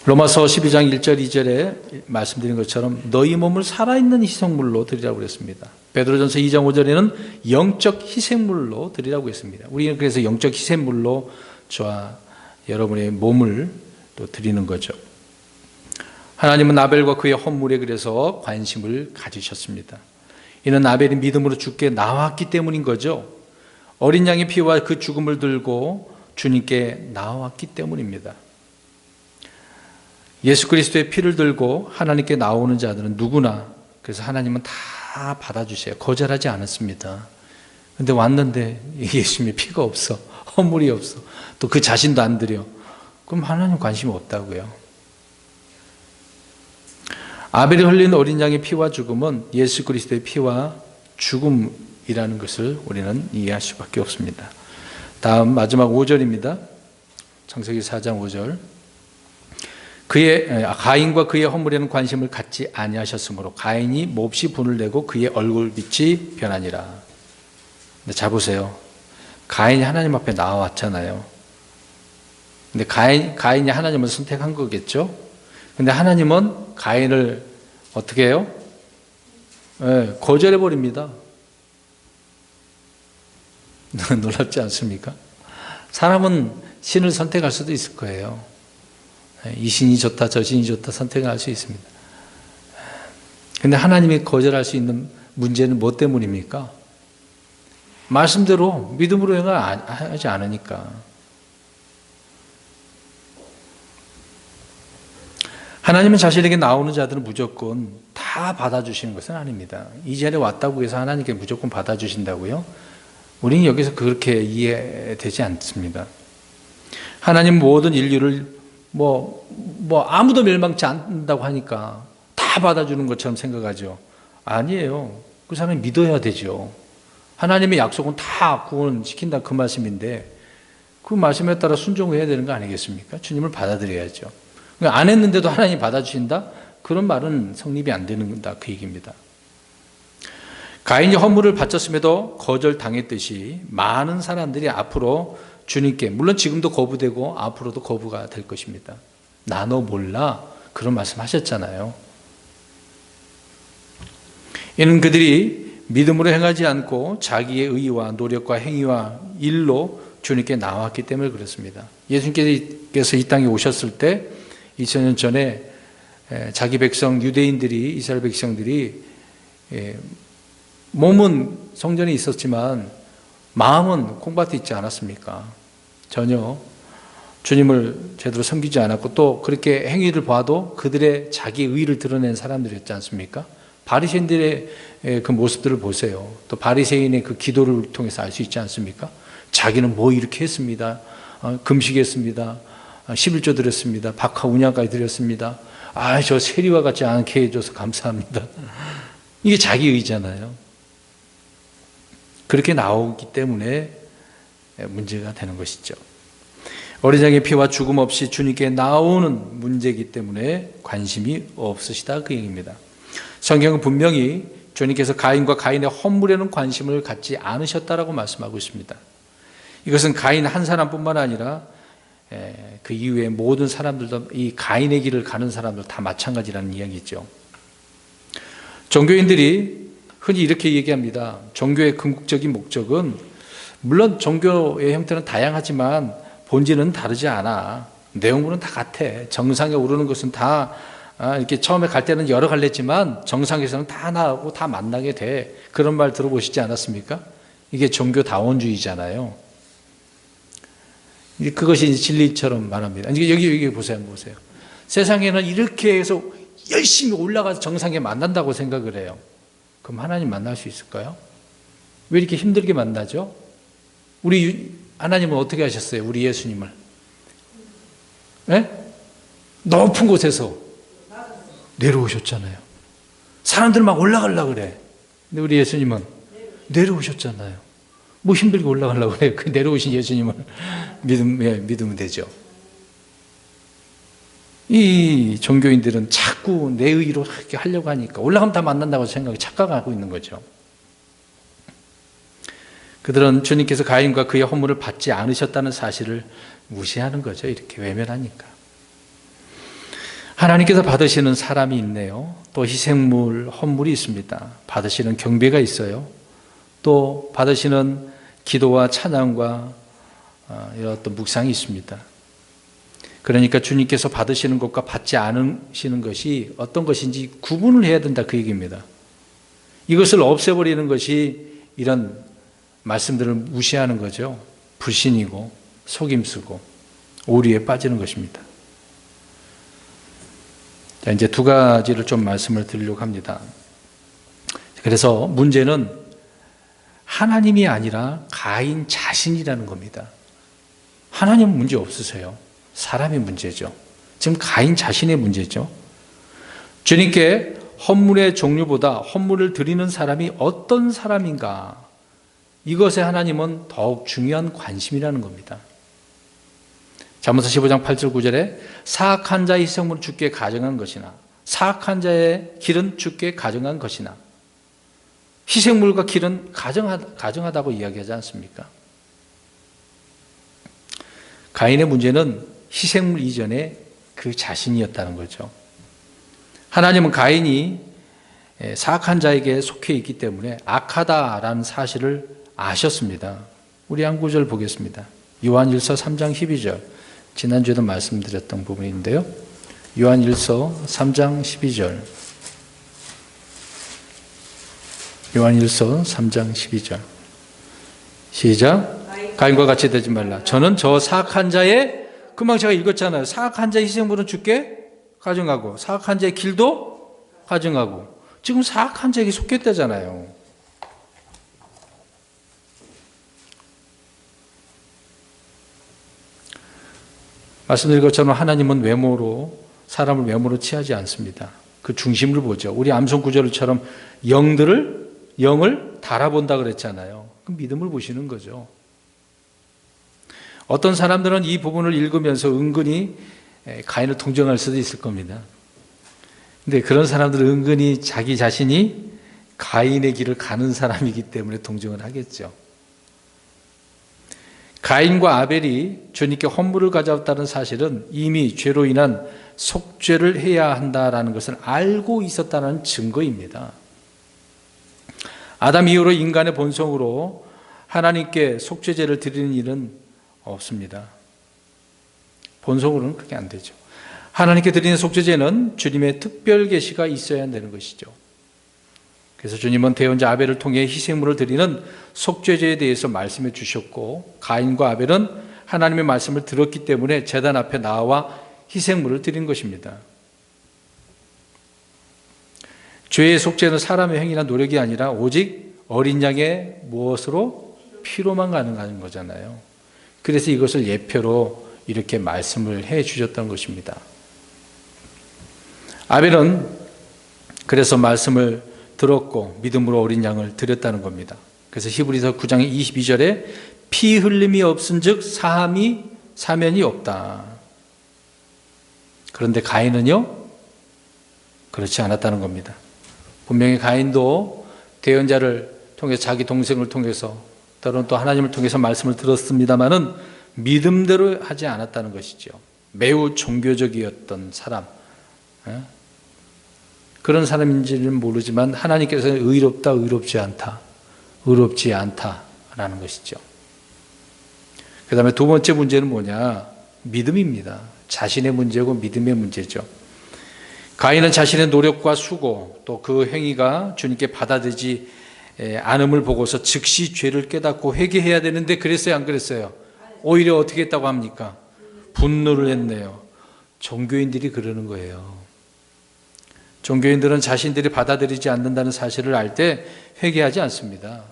로마서 12장 1절 2절에 말씀드린 것처럼 너희 몸을 살아있는 희생물로 드리라고 그랬습니다. 베드로전서 2장 5절에는 영적 희생물로 드리라고 했습니다. 우리는 그래서 영적 희생물로 저와 여러분의 몸을 또 드리는 거죠. 하나님은 아벨과 그의 헌물에 그래서 관심을 가지셨습니다. 이는 아벨이 믿음으로 주께 나왔기 때문인 거죠. 어린 양의 피와 그 죽음을 들고 주님께 나왔기 때문입니다. 예수 그리스도의 피를 들고 하나님께 나오는 자들은 누구나 그래서 하나님은 다 받아주세요. 거절하지 않았습니다. 그런데 왔는데 예수님의 피가 없어. 헌물이 없어. 또 그 자신도 안 드려. 그럼 하나님 관심이 없다고요. 아벨이 흘린 어린 양의 피와 죽음은 예수 그리스도의 피와 죽음이라는 것을 우리는 이해할 수밖에 없습니다. 다음 마지막 5절입니다. 창세기 4장 5절. 가인과 그의 헌물에는 관심을 갖지 아니하셨으므로 가인이 몹시 분을 내고 그의 얼굴빛이 변하니라. 근데 자 보세요. 가인이 하나님 앞에 나왔잖아요. 근데 가인이 하나님을 선택한 거겠죠? 근데 하나님은 가인을 어떻게 해요? 거절해 버립니다. 놀랍지 않습니까? 사람은 신을 선택할 수도 있을 거예요. 이 신이 좋다, 저 신이 좋다 선택할 수 있습니다. 근데 하나님이 거절할 수 있는 문제는 뭐 때문입니까? 말씀대로 믿음으로 행하지 않으니까. 하나님은 자신에게 나오는 자들은 무조건 다 받아주시는 것은 아닙니다. 이 자리에 왔다고 해서 하나님께 무조건 받아주신다고요? 우리는 여기서 그렇게 이해되지 않습니다. 하나님 모든 인류를 아무도 멸망치 않는다고 하니까 다 받아주는 것처럼 생각하죠. 아니에요. 그 사람이 믿어야 되죠. 하나님의 약속은 다 구원시킨다 그 말씀인데 그 말씀에 따라 순종해야 되는 거 아니겠습니까? 주님을 받아들여야죠. 안 했는데도 하나님이 받아주신다? 그런 말은 성립이 안 되는다 그 얘기입니다. 가인이 헌물을 바쳤음에도 거절당했듯이 많은 사람들이 앞으로 주님께, 물론 지금도 거부되고 앞으로도 거부가 될 것입니다. 나 너 몰라? 그런 말씀 하셨잖아요. 이는 그들이 믿음으로 행하지 않고 자기의 의와 노력과 행위와 일로 주님께 나왔기 때문에 그렇습니다. 예수님께서 이 땅에 오셨을 때 2000년 전에 자기 백성 유대인들이, 이스라엘 백성들이 몸은 성전에 있었지만 마음은 콩밭에 있지 않았습니까? 전혀 주님을 제대로 섬기지 않았고 또 그렇게 행위를 봐도 그들의 자기 의를 드러낸 사람들이었지 않습니까? 바리새인들의 그 모습들을 보세요. 또 바리새인의 그 기도를 통해서 알 수 있지 않습니까? 자기는 뭐 이렇게 했습니다. 금식했습니다. 11조 드렸습니다. 박하 운양까지 드렸습니다. 저 세리와 같지 않게 해줘서 감사합니다. 이게 자기 의잖아요. 그렇게 나오기 때문에 문제가 되는 것이죠. 어린 양의 피와 죽음 없이 주님께 나오는 문제이기 때문에 관심이 없으시다 그 얘기입니다. 성경은 분명히 주님께서 가인과 가인의 헌물에는 관심을 갖지 않으셨다라고 말씀하고 있습니다. 이것은 가인 한 사람뿐만 아니라 그 이후에 모든 사람들도 이 가인의 길을 가는 사람들 다 마찬가지라는 이야기죠. 종교인들이 흔히 이렇게 얘기합니다. 종교의 궁극적인 목적은 물론 종교의 형태는 다양하지만 본질은 다르지 않아. 내용물은 다 같아. 정상에 오르는 것은 다 이렇게 처음에 갈 때는 여러 갈래지만 정상에서는 다 나오고 다 만나게 돼. 그런 말 들어보시지 않았습니까? 이게 종교다원주의잖아요. 그것이 진리처럼 말합니다. 여기 보세요. 세상에는 이렇게 해서 열심히 올라가서 정상에 만난다고 생각을 해요. 그럼 하나님 만날 수 있을까요? 왜 이렇게 힘들게 만나죠? 우리 하나님은 어떻게 하셨어요? 우리 예수님을 높은 곳에서 내려오셨잖아요. 사람들 막 올라가려고 그래. 근데 우리 예수님은 내려오셨잖아요. 뭐 힘들게 올라가려고 그래요. 그 내려오신 예수님을 믿으면 되죠. 이 종교인들은 자꾸 내 의로 이렇게 하려고 하니까 올라가면 다 만난다고 착각하고 있는 거죠. 그들은 주님께서 가인과 그의 헌물을 받지 않으셨다는 사실을 무시하는 거죠. 이렇게 외면하니까. 하나님께서 받으시는 사람이 있네요. 또 희생물, 헌물이 있습니다. 받으시는 경배가 있어요. 또 받으시는 기도와 찬양과 이런 어떤 묵상이 있습니다. 그러니까 주님께서 받으시는 것과 받지 않으시는 것이 어떤 것인지 구분을 해야 된다 그 얘기입니다. 이것을 없애버리는 것이 이런 말씀들을 무시하는 거죠. 불신이고 속임수고 오류에 빠지는 것입니다. 자, 이제 두 가지를 좀 말씀을 드리려고 합니다. 그래서 문제는 하나님이 아니라 가인 자신이라는 겁니다. 하나님은 문제 없으세요. 사람의 문제죠. 지금 가인 자신의 문제죠. 주님께 헌물의 종류보다 헌물을 드리는 사람이 어떤 사람인가, 이것에 하나님은 더욱 중요한 관심이라는 겁니다. 잠언서 15장 8절 9절에 사악한 자의 희생물을 주께 가정한 것이나 사악한 자의 길은 주께 가정한 것이나, 희생물과 길은 가정하다고 이야기하지 않습니까? 가인의 문제는 희생물 이전에 그 자신이었다는 거죠. 하나님은 가인이 사악한 자에게 속해 있기 때문에 악하다라는 사실을 아셨습니다. 우리 한 구절 보겠습니다. 요한일서 3장 12절. 지난주에도 말씀드렸던 부분인데요. 요한일서 3장 12절. 요한일서 3장 12절. 시작. 가인과 같이 되지 말라. 저는 저 사악한 자의, 금방 제가 읽었잖아요. 사악한 자의 희생물은 주께 가증하고 사악한 자의 길도 가증하고. 지금 사악한 자에게 속했다잖아요. 말씀드린 것처럼 하나님은 외모로, 사람을 외모로 취하지 않습니다. 그 중심을 보죠. 우리 암송 구절처럼 영을 달아본다 그랬잖아요. 그 믿음을 보시는 거죠. 어떤 사람들은 이 부분을 읽으면서 은근히 가인을 동정할 수도 있을 겁니다. 근데 그런 사람들은 은근히 자기 자신이 가인의 길을 가는 사람이기 때문에 동정을 하겠죠. 가인과 아벨이 주님께 헌물을 가져왔다는 사실은 이미 죄로 인한 속죄를 해야 한다는 것을 알고 있었다는 증거입니다. 아담 이후로 인간의 본성으로 하나님께 속죄제를 드리는 일은 없습니다. 본성으로는 그게 안 되죠. 하나님께 드리는 속죄제는 주님의 특별 계시가 있어야 되는 것이죠. 그래서 주님은 대언자 아벨을 통해 희생물을 드리는 속죄제에 대해서 말씀해 주셨고, 가인과 아벨은 하나님의 말씀을 들었기 때문에 제단 앞에 나와 희생물을 드린 것입니다. 죄의 속죄는 사람의 행위나 노력이 아니라 오직 어린 양의 무엇으로? 피로만 가능한 거잖아요. 그래서 이것을 예표로 이렇게 말씀을 해 주셨던 것입니다. 아벨은 그래서 말씀을 들었고 믿음으로 어린 양을 드렸다는 겁니다. 그래서 히브리서 9장 22절에 피 흘림이 없은즉 사면이 없다. 그런데 가인은요, 그렇지 않았다는 겁니다. 분명히 가인도 대언자를 통해서, 자기 동생을 통해서, 때로는 또 하나님을 통해서 말씀을 들었습니다마는 믿음대로 하지 않았다는 것이죠. 매우 종교적이었던 사람, 그런 사람인지는 모르지만 하나님께서는 의롭다, 의롭지 않다라는 것이죠. 그 다음에 두 번째 문제는 뭐냐? 믿음입니다. 자신의 문제고 믿음의 문제죠. 가인은 자신의 노력과 수고, 또 그 행위가 주님께 받아들이지 않음을 보고서 즉시 죄를 깨닫고 회개해야 되는데 그랬어요, 안 그랬어요? 오히려 어떻게 했다고 합니까? 분노를 했네요. 종교인들이 그러는 거예요. 종교인들은 자신들이 받아들이지 않는다는 사실을 알 때 회개하지 않습니다.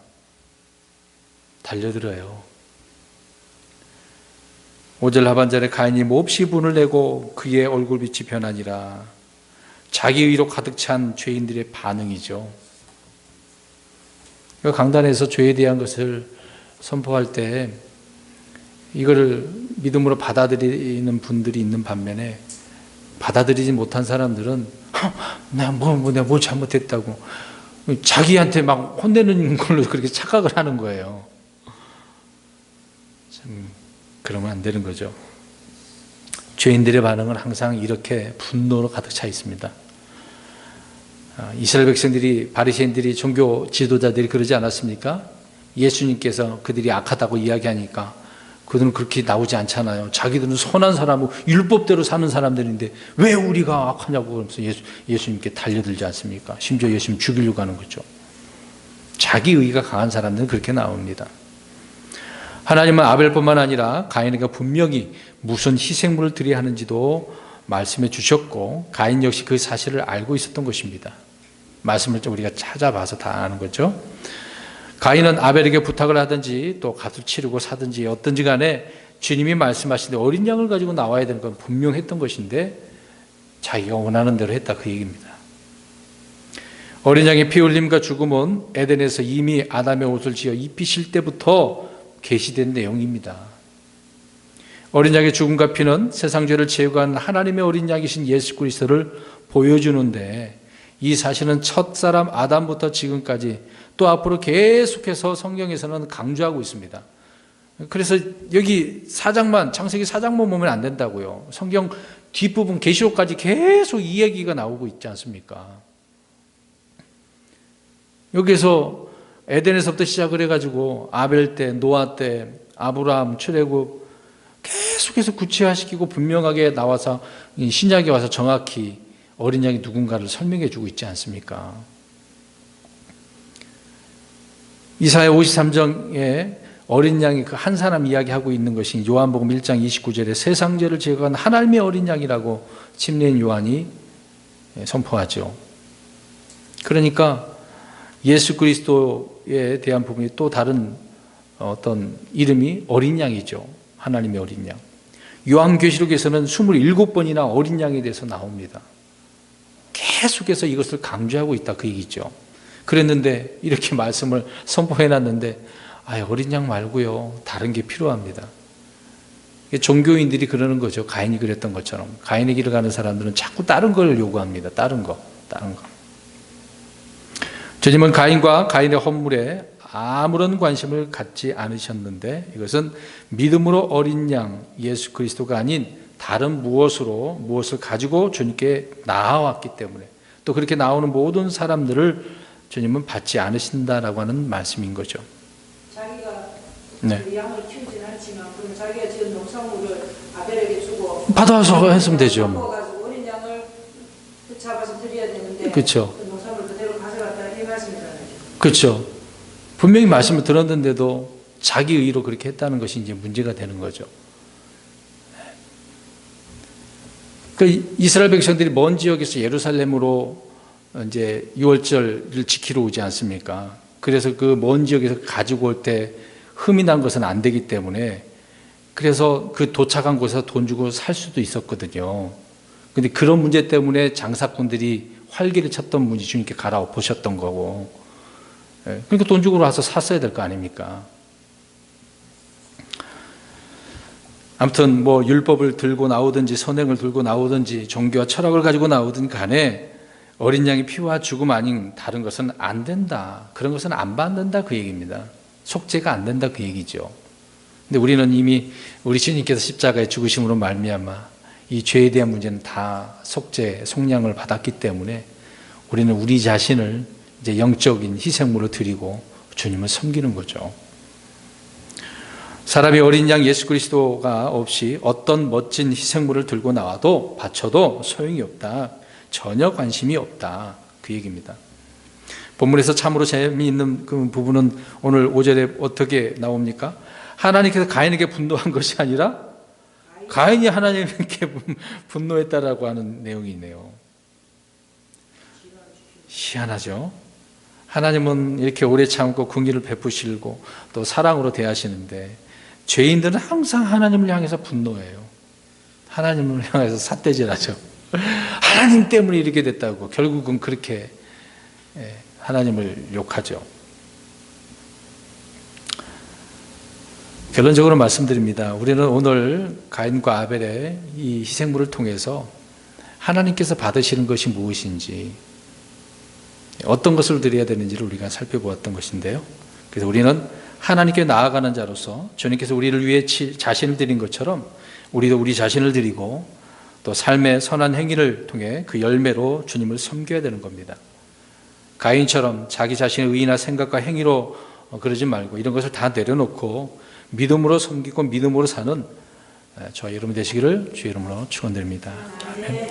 달려들어요. 5절 하반절에 가인이 몹시 분을 내고 그의 얼굴빛이 변하니라. 자기 의로 가득 찬 죄인들의 반응이죠. 강단에서 죄에 대한 것을 선포할 때 이거를 믿음으로 받아들이는 분들이 있는 반면에 받아들이지 못한 사람들은 내가 뭘 잘못했다고 자기한테 막 혼내는 걸로 그렇게 착각을 하는 거예요. 참 그러면 안 되는 거죠. 죄인들의 반응은 항상 이렇게 분노로 가득 차 있습니다. 이스라엘 백성들이, 바리새인들이, 종교 지도자들이 그러지 않았습니까? 예수님께서 그들이 악하다고 이야기하니까 그들은 그렇게 나오지 않잖아요. 자기들은 선한 사람이고 율법대로 사는 사람들인데 왜 우리가 악하냐고 그러면서 예수님께 달려들지 않습니까? 심지어 예수님 죽이려고 하는 거죠. 자기 의가 강한 사람들은 그렇게 나옵니다. 하나님은 아벨뿐만 아니라 가인에게 분명히 무슨 희생물을 드려야 하는지도 말씀해 주셨고, 가인 역시 그 사실을 알고 있었던 것입니다. 말씀을 우리가 찾아봐서 다 아는 거죠. 가인은 아벨에게 부탁을 하든지 또 값을 치르고 사든지 어떤지 간에 주님이 말씀하시는데 어린 양을 가지고 나와야 되는 건 분명했던 것인데 자기가 원하는 대로 했다, 그 얘기입니다. 어린 양의 피 흘림과 죽음은 에덴에서 이미 아담의 옷을 지어 입히실 때부터 계시된 내용입니다. 어린 양의 죽음과 피는 세상 죄를 제거한 하나님의 어린 양이신 예수 그리스도를 보여주는데, 이 사실은 첫사람 아담부터 지금까지 또 앞으로 계속해서 성경에서는 강조하고 있습니다. 그래서 여기 창세기 4장만 보면 안 된다고요. 성경 뒷부분 계시록까지 계속 이 얘기가 나오고 있지 않습니까? 여기서 에덴에서부터 시작을 해가지고 아벨 때, 노아 때, 아브라함, 출애굽 계속해서 구체화시키고 분명하게 나와서 신약에 와서 정확히 어린 양이 누군가를 설명해 주고 있지 않습니까? 이사야 53장에 어린 양이 그 한 사람 이야기하고 있는 것이 요한복음 1장 29절에 세상 죄를 제거한 하나님의 어린 양이라고 침례인 요한이 선포하죠. 그러니까 예수 그리스도에 대한 부분이 또 다른 어떤 이름이 어린 양이죠. 하나님의 어린 양. 요한계시록에서는 27번이나 어린 양에 대해서 나옵니다. 계속해서 이것을 강조하고 있다 그 얘기죠. 그랬는데 이렇게 말씀을 선포해놨는데 어린 양 말고요 다른 게 필요합니다. 종교인들이 그러는 거죠. 가인이 그랬던 것처럼. 가인의 길을 가는 사람들은 자꾸 다른 걸 요구합니다. 다른 거. 주님은 가인과 가인의 헌물에 아무런 관심을 갖지 않으셨는데 이것은 믿음으로 어린 양 예수 그리스도가 아닌 다른 무엇을 가지고 주님께 나아왔기 때문에 또 그렇게 나오는 모든 사람들을 주님은 받지 않으신다라고 하는 말씀인 거죠. 자기가 양을 키우진 않지만 그럼 자기가 지은 농산물을 아벨에게 주고 받아서 했으면 되죠. 가지고 어린 양을 잡아서 드려야 되는데 그렇죠. 그 농산물 그대로 가져갔다 이 말씀이잖아요. 그렇죠. 분명히 말씀을 들었는데도 자기 의로 그렇게 했다는 것이 이제 문제가 되는 거죠. 그 이스라엘 백성들이 먼 지역에서 예루살렘으로 이제 유월절을 지키러 오지 않습니까? 그래서 그 먼 지역에서 가지고 올 때 흠이 난 것은 안 되기 때문에 그래서 그 도착한 곳에서 돈 주고 살 수도 있었거든요. 근데 그런 문제 때문에 장사꾼들이 활기를 쳤던 분이 주님께 갈아엎으셨던 거고, 그러니까 돈 주고 와서 샀어야 될 거 아닙니까? 아무튼 뭐 율법을 들고 나오든지 선행을 들고 나오든지 종교와 철학을 가지고 나오든 간에 어린 양의 피와 죽음 아닌 다른 것은 안 된다. 그런 것은 안 받는다 그 얘기입니다. 속죄가 안 된다 그 얘기죠. 근데 우리는 이미 우리 주님께서 십자가의 죽으심으로 말미암아 이 죄에 대한 문제는 다 속죄, 속량을 받았기 때문에 우리는 우리 자신을 이제 영적인 희생물로 드리고 주님을 섬기는 거죠. 사람이 어린 양 예수 그리스도가 없이 어떤 멋진 희생물을 들고 나와도 바쳐도 소용이 없다. 전혀 관심이 없다. 그 얘기입니다. 본문에서 참으로 재미있는 그 부분은 오늘 5절에 어떻게 나옵니까? 하나님께서 가인에게 분노한 것이 아니라 가인이 하나님께 분노했다라고 하는 내용이네요. 희한하죠? 하나님은 이렇게 오래 참고 긍휼을 베푸시고 또 사랑으로 대하시는데 죄인들은 항상 하나님을 향해서 분노해요. 하나님을 향해서 삿대질하죠. 하나님 때문에 이렇게 됐다고 결국은 그렇게 하나님을 욕하죠. 결론적으로 말씀드립니다. 우리는 오늘 가인과 아벨의 이 희생물을 통해서 하나님께서 받으시는 것이 무엇인지 어떤 것을 드려야 되는지를 우리가 살펴보았던 것인데요. 그래서 우리는 하나님께 나아가는 자로서 주님께서 우리를 위해 자신을 드린 것처럼 우리도 우리 자신을 드리고 또 삶의 선한 행위를 통해 그 열매로 주님을 섬겨야 되는 겁니다. 가인처럼 자기 자신의 의나 생각과 행위로 그러지 말고 이런 것을 다 내려놓고 믿음으로 섬기고 믿음으로 사는 저와 여러분 되시기를 주의 이름으로 축원드립니다. 아멘.